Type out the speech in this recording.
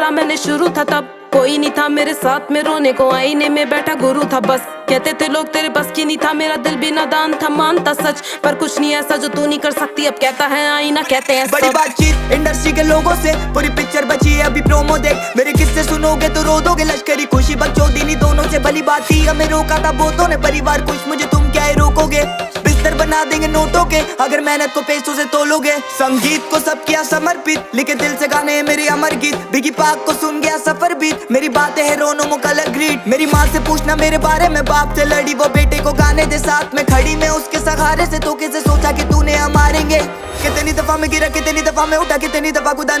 करा मैंने शुरू था तब कोई नहीं था मेरे साथ में, रोने को आईने में बैठा गुरु था बस। कहते थे लोग तेरे बस की नहीं था, मेरा दिल भी नादान था, मानता सच पर कुछ नहीं ऐसा जो तू नहीं कर सकती। अब कहता है आईना, कहते हैं बड़ी बातचीत इंडस्ट्री के लोगों से, पूरी पिक्चर बची है अभी प्रोमो देख। मेरे किस्से सुनोगे तो रो दोगे, लश्करी खुशी बकचोदी दोनों से भली बात थी। हमें रोका था बहुतों ने, परिवार खुश मुझे तुम क्या ही रोकोगे। बिस्तर बना देंगे नोटों के अगर मेहनत को पैसों से तोलोगे। संगीत को सब किया समर्पित, लिखे दिल से गाने हैं मेरे अमर गीत। बिगी पाक को सुन गया सफर बीत, मेरी बातें है रोनो मो कलर ग्रीट। मेरी माँ से पूछना मेरे बारे में, बाप से लड़ी वो बेटे को गाने दे साथ में खड़ी। मैं उसके सहारे से तो कैसे सोचा कि तूने हम मारेंगे। कितनी दफा में गिरा, कितनी दफा में उठा, कितनी दफा खुदा ने